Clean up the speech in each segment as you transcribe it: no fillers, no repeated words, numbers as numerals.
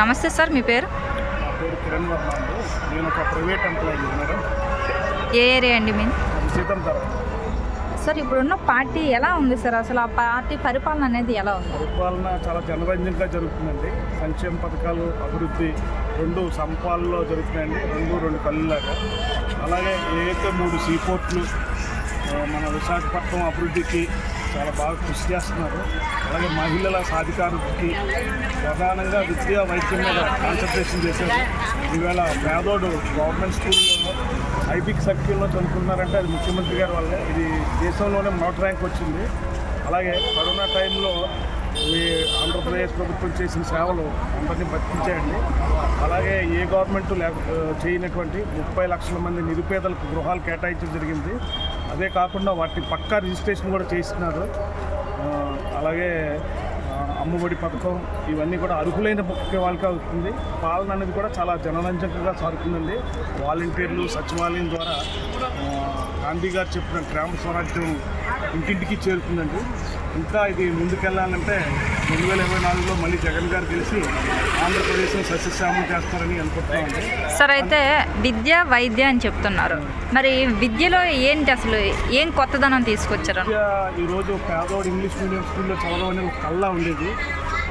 నమస్తే సార్, మీ పేరు? నా పేరు కిరణ్ వర్మ అండి. నేను ఒక ప్రైవేట్ ఎంప్లాయీ మేడం. ఏ ఏరియా అండి మీ? సీతంతర. సార్, ఇప్పుడున్న పార్టీ ఎలా ఉంది సార్? అసలు ఆ పార్టీ పరిపాలన అనేది ఎలా ఉంది? పరిపాలన చాలా జనరంజకంగా జరుగుతుందండి. సంక్షేమ పథకాలు, అభివృద్ధి రెండు సంపాలలో జరుగుతున్నాయండి. రెండు కళ్ళులాగా. అలాగే ఏదైతే 3 సీపోర్ట్లు మన విశాఖపట్నం అభివృద్ధికి చాలా బాగా కృషి చేస్తున్నారు. అలాగే మహిళల సాధికారతకి ప్రధానంగా విద్యా వైద్యం మీద కాన్సన్ట్రేషన్ చేశారు. ఈవేళ పేదోడు గవర్నమెంట్ స్కూల్లో ఐబిక్ సర్కిల్లో చదువుకున్నారంటే అది ముఖ్యమంత్రి గారి వల్లే. ఇది దేశంలోనే మొదటి ర్యాంక్ వచ్చింది. అలాగే కరోనా టైంలో ఈ ఆంధ్రప్రదేశ్ ప్రభుత్వం చేసిన సేవలు అందరినీ బతికించాయండి. అలాగే ఏ గవర్నమెంట్ చేయనటువంటి 30 లక్షల మంది నిరుపేదలకు గృహాలు కేటాయించడం జరిగింది. అదే కాకుండా వాటిని పక్కా రిజిస్ట్రేషన్ కూడా చేస్తున్నారు. అలాగే అమ్మఒడి పథకం ఇవన్నీ కూడా అర్హులైన ముఖ్య వాళ్ళకి అవుతుంది. పాలన అనేది కూడా చాలా జనరంజకంగా సాగుతుందండి. వాలంటీర్లు సచివాలయం ద్వారా గాంధీ గారు చెప్పిన గ్రామ స్వరాజ్యం ఇంటింటికి చేరుతుందండి. ఇంకా ఇది ముందుకెళ్ళాలంటే 2024లో మళ్ళీ జగన్ గారు గెలిచి ఆంధ్రప్రదేశ్లో సస్యశ్యామం చేస్తారని అనుకుంటున్నామండి. సార్, అయితే విద్య వైద్య అని చెప్తున్నారు. మరి విద్యలో ఏంటి, అసలు ఏం కొత్తదనం తీసుకొచ్చారు? విద్య ఈరోజు పేదోడు ఇంగ్లీష్ మీడియం స్కూల్లో చదవడం అనేది ఒక కళ్ళ ఉండేది.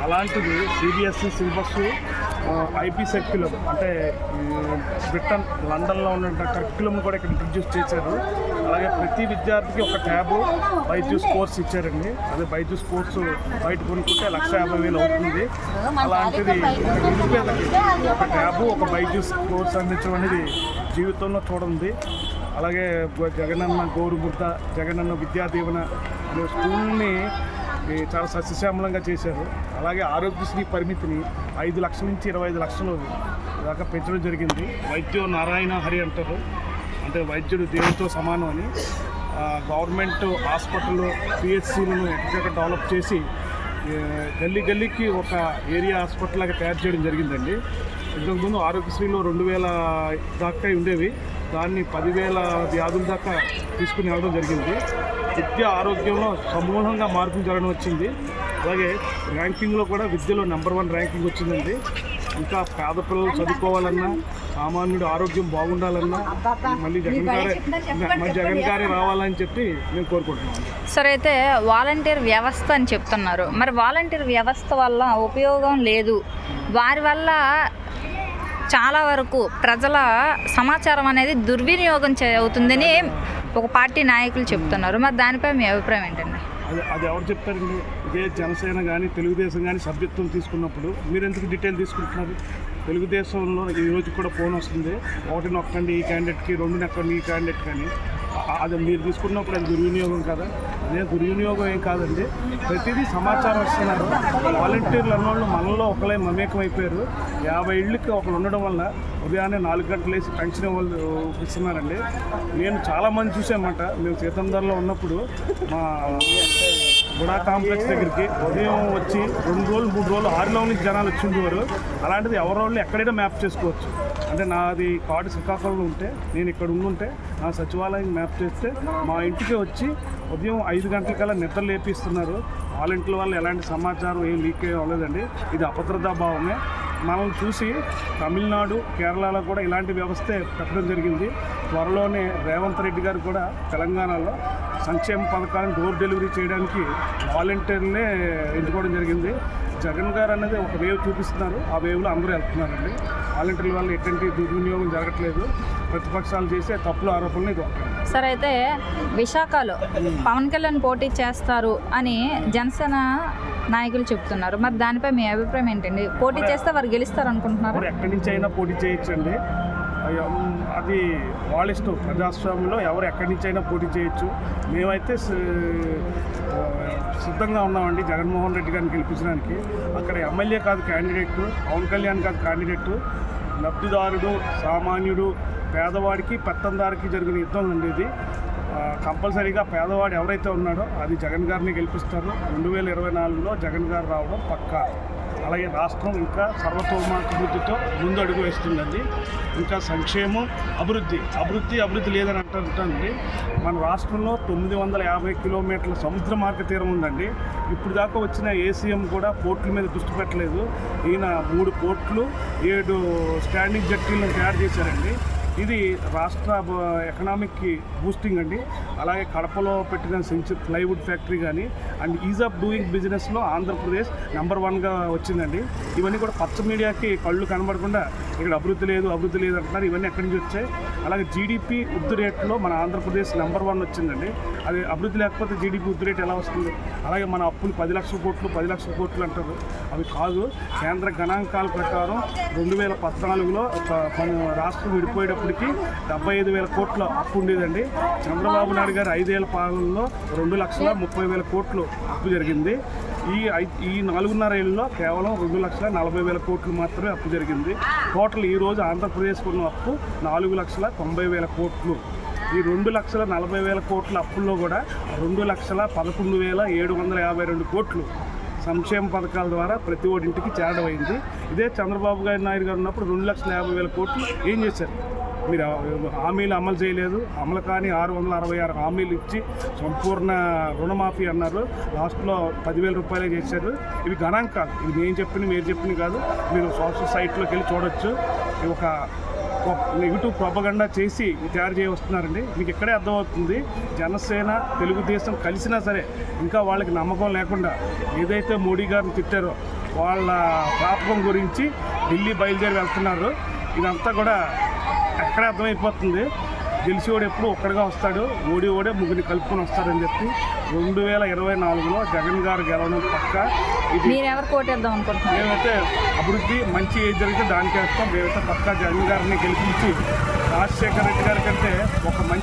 అలాంటిది సిబిఎస్ఈ సిలబస్, ఐపీ సర్క్యులం అంటే బ్రిటన్ లండన్లో ఉన్న కరిక్యులం కూడా ఇక్కడ ఇంట్రడ్యూస్ చేశారు. అలాగే ప్రతి విద్యార్థికి ఒక ట్యాబు బైజూస్ కోర్స్ ఇచ్చారండి. అదే బైజూస్ కోర్సు బయట కొనుక్కుంటే 1,50,000 అవుతుంది. అలాంటిది నిరుపేదకి ఒక ట్యాబు ఒక బైజూస్ కోర్స్ అందించడం అనేది జీవితంలో చూడండి. అలాగే జగనన్న గోరుముద్ద, జగనన్న విద్యా దీవెన స్కూల్ని చాలా సస్యశ్యామలంగా చేశారు. అలాగే ఆరోగ్యశ్రీ పరిమితిని 5 లక్షల నుంచి 25 లక్షలు దాకా పెంచడం జరిగింది. వైద్యం నారాయణ హరి అంటారు, అంటే వైద్యుడు దేవుడితో సమానం అని. గవర్నమెంట్ హాస్పిటల్ పిహెచ్సిలను ఎక్కడికక్కడ డెవలప్ చేసి గల్లీకి ఒక ఏరియా హాస్పిటల్ లాగా తయారు చేయడం జరిగిందండి. ఇంతకుముందు ఆరోగ్యశ్రీలో 2,000 దాకా ఉండేవి, దాన్ని 10,000 వ్యాధుల దాకా తీసుకుని వెళ్ళడం జరిగింది. విద్య ఆరోగ్యంలో సమూలంగా మార్పులు జరగడం వచ్చింది. అలాగే ర్యాంకింగ్లో కూడా విద్యలో నెంబర్ 1 ర్యాంకింగ్ వచ్చిందండి. ఇంకా పేద పిల్లలు చదువుకోవాలన్నా, సామాన్యుడు ఆరోగ్యం బాగుండాలన్నా మళ్ళీ జగన్ గారే రావాలని చెప్పి మేము కోరుకుంటున్నాం. సార్, అయితే వాలంటీర్ వ్యవస్థ అని చెప్తున్నారు. మరి వాలంటీర్ వ్యవస్థ వల్ల ఉపయోగం లేదు, వారి వల్ల చాలా వరకు ప్రజల సమాచారం అనేది దుర్వినియోగం అవుతుందని ఒక పార్టీ నాయకులు చెప్తున్నారు. మరి దానిపై మీ అభిప్రాయం ఏంటండి? అది ఎవరు చెప్తారండి? ఇదే జనసేన కానీ తెలుగుదేశం కానీ సభ్యత్వం తీసుకున్నప్పుడు మీరు ఎందుకు డీటెయిల్ తీసుకుంటున్నారు? తెలుగుదేశంలో ఈరోజు కూడా ఫోన్ వస్తుంది, 1 నొక్కండి ఈ క్యాండిడేట్కి, 2 నొక్కండి ఈ క్యాండిడేట్ కానీ. అది మీరు తీసుకున్నప్పుడు అది దుర్వినియోగం కదా? అదే దుర్వినియోగం ఏం కాదండి. ప్రతిదీ సమాచారం ఇస్తున్నారు. వాలంటీర్లు అన్నోళ్ళు మనలో ఒకలే మమేకం అయిపోయారు. 50 ఇళ్ళకి ఒకరు ఉండడం వల్ల ఉదయాన్నే 4 గంటలు వేసి పెన్షన్ ఇస్తున్నారండి. నేను చాలామంది చూసామన్నమాట. మేము సీతందరలో ఉన్నప్పుడు మా గుడా కాంప్లెక్స్ దగ్గరికి ఉదయం వచ్చి 2 రోజులు 3 రోజులు 6 నుంచి జనాలు వచ్చి ఉండేవారు. అలాంటిది ఎవరోళ్ళు ఎక్కడైనా మ్యాప్ చేసుకోవచ్చు. అంటే నాది కార్డు శ్రీకాకుళంలో ఉంటే, నేను ఇక్కడ ఉండుంటే నా సచివాలయం మ్యాప్ చేస్తే మా ఇంటికి వచ్చి ఉదయం 5 గంటలకల్లా నిద్ర లేపిస్తున్నారు. వాలంటీర్ల వల్ల ఎలాంటి సమాచారం ఏం లీక్ అవ్వలేదండి. ఇది అభద్రతా భావమే. మనం చూసి తమిళనాడు, కేరళలో కూడా ఇలాంటి వ్యవస్థే పెట్టడం జరిగింది. త్వరలోనే రేవంత్ రెడ్డి గారు కూడా తెలంగాణలో సంక్షేమ పథకాలను డోర్ డెలివరీ చేయడానికి వాలంటీర్లనే ఎంచుకోవడం జరిగింది. జగన్ గారు అనేది ఒక వేవ్ చూపిస్తున్నారు, ఆ వేవ్లో అందరూ వెళ్తున్నారండి. వాలంటీర్ల వల్ల ఎటువంటి దుర్వినియోగం జరగట్లేదు. ప్రతిపక్షాలు చేసే తప్పుల ఆరోపణలు ఇది ఒకటి. సార్, అయితే విశాఖలో పవన్ కళ్యాణ్ పోటీ చేస్తారు అని జనసేన నాయకులు చెప్తున్నారు. మరి దానిపై మీ అభిప్రాయం ఏంటండి? పోటీ చేస్తే వారు గెలుస్తారు అనుకుంటున్నారు? ఎక్కడి నుంచి అయినా పోటీ చేయొచ్చండి. అది వాళ్ళ ఇష్టం. ప్రజాస్వామ్యంలో ఎవరు ఎక్కడి నుంచి అయినా పోటీ చేయొచ్చు. మేమైతే సిద్ధంగా ఉన్నామండి జగన్మోహన్ రెడ్డి గారిని గెలిపించడానికి. అక్కడ ఎమ్మెల్యే కాదు క్యాండిడేట్, పవన్ కళ్యాణ్ కాదు క్యాండిడేట్, లబ్ధిదారుడు, సామాన్యుడు, పేదవాడికి పెత్తందారికి జరిగిన యుద్ధం ఉండేది. కంపల్సరీగా పేదవాడు ఎవరైతే ఉన్నాడో అది జగన్ గారిని గెలిపిస్తారు. 2024లో జగన్ గారు రావడం పక్కా. అలాగే రాష్ట్రం ఇంకా సర్వతోముఖాభివృద్ధితో ముందు అడుగు వేస్తుందండి. ఇంకా సంక్షేమం, అభివృద్ధి లేదని అంటుందండి. మన రాష్ట్రంలో 950 కిలోమీటర్ల సముద్ర మార్గ తీరం ఉందండి. ఇప్పుడు దాకా వచ్చిన ఏసీఎం కూడా పోర్టుల మీద దృష్టి పెట్టలేదు. ఈయన 3 పోర్ట్లు 7 స్టాండింగ్ జట్టీలను తయారు చేశారండి. ఇది రాష్ట్ర ఎకనామిక్కి బూస్టింగ్ అండి. అలాగే కడపలో పెట్టిన సెంచరీ ప్లైవుడ్ ఫ్యాక్టరీ కానీ అండ్ ఈజ్ ఆఫ్ డూయింగ్ బిజినెస్లో ఆంధ్రప్రదేశ్ నెంబర్ 1గా వచ్చిందండి. ఇవన్నీ కూడా పచ్చ మీడియాకి కళ్ళు కనబడకుండా ఇక్కడ అభివృద్ధి లేదు అంటున్నారు. ఇవన్నీ ఎక్కడి నుంచి వచ్చాయి? అలాగే జీడిపి వృద్ధి రేట్లో మన ఆంధ్రప్రదేశ్ నెంబర్ 1 వచ్చిందండి. అది అభివృద్ధి లేకపోతే జీడిపి వృద్ధి రేట్ ఎలా వస్తుంది? అలాగే మన అప్పులు 10 లక్షల కోట్లు అంటారు. అవి కాదు. కేంద్ర గణాంకాల ప్రకారం 2014లో రాష్ట్రం విడిపోయేటప్పటికి 75,000 కోట్ల అప్పు ఉండేదండి. చంద్రబాబు నాయుడు గారు 5 ఏళ్ల పాలనలో 2,30,000 కోట్లు అప్పు జరిగింది. ఈ 4.5 ఏళ్ళలో కేవలం 2,40,000 కోట్లు మాత్రమే అప్పు జరిగింది. టోటల్ ఈరోజు ఆంధ్రప్రదేశ్కు ఉన్న అప్పు 4,90,000 కోట్లు. ఈ 2,40,000 కోట్ల అప్పుల్లో కూడా 2,11,752 కోట్లు సంక్షేమ పథకాల ద్వారా ప్రతి ఒక్కరింటికి చేరడం అయింది. ఇదే చంద్రబాబు నాయుడు గారు ఉన్నప్పుడు 2,50,000 కోట్లు ఏం చేశారు? మీరు హామీలు అమలు చేయలేదు. అమలు కానీ 666 హామీలు ఇచ్చి సంపూర్ణ రుణమాఫీ అన్నారు. లాస్ట్లో 10,000 రూపాయలే చేశారు. ఇవి గణాంకాలు. ఇది నేను చెప్పిన మీరు చెప్పిన కాదు. మీరు సోషల్ సైట్లోకి వెళ్ళి చూడొచ్చు. ఇది ఒక నెగిటివ్ ప్రొపగండా చేసి తయారు చేయవస్తున్నారండి. మీకు ఇక్కడే అర్థమవుతుంది. జనసేన తెలుగుదేశం కలిసినా సరే ఇంకా వాళ్ళకి నమ్మకం లేకుండా ఏదైతే మోడీ గారిని తిట్టారో వాళ్ళ పాపం గురించి ఢిల్లీ బయలుదేరి వెళ్తున్నారు. ఇదంతా కూడా ఎక్కడే అర్థమైపోతుంది. గెలిచేవాడు ఎప్పుడు ఒక్కడిగా వస్తాడు, ఓడే ముగ్గురిని కలుపుకొని వస్తాడని చెప్పి 2024లో జగన్ గారు గెలవడం పక్క. ఇది మీరు ఎవరు కోటేద్దాం అనుకుంటున్నారు? మేమైతే అభివృద్ధి మంచి ఏది జరిగితే దానికి వేస్తాం. మేమైతే పక్కా జగన్ గారిని గెలిపించి రాజశేఖర రెడ్డి గారి కంటే ఒక మంచి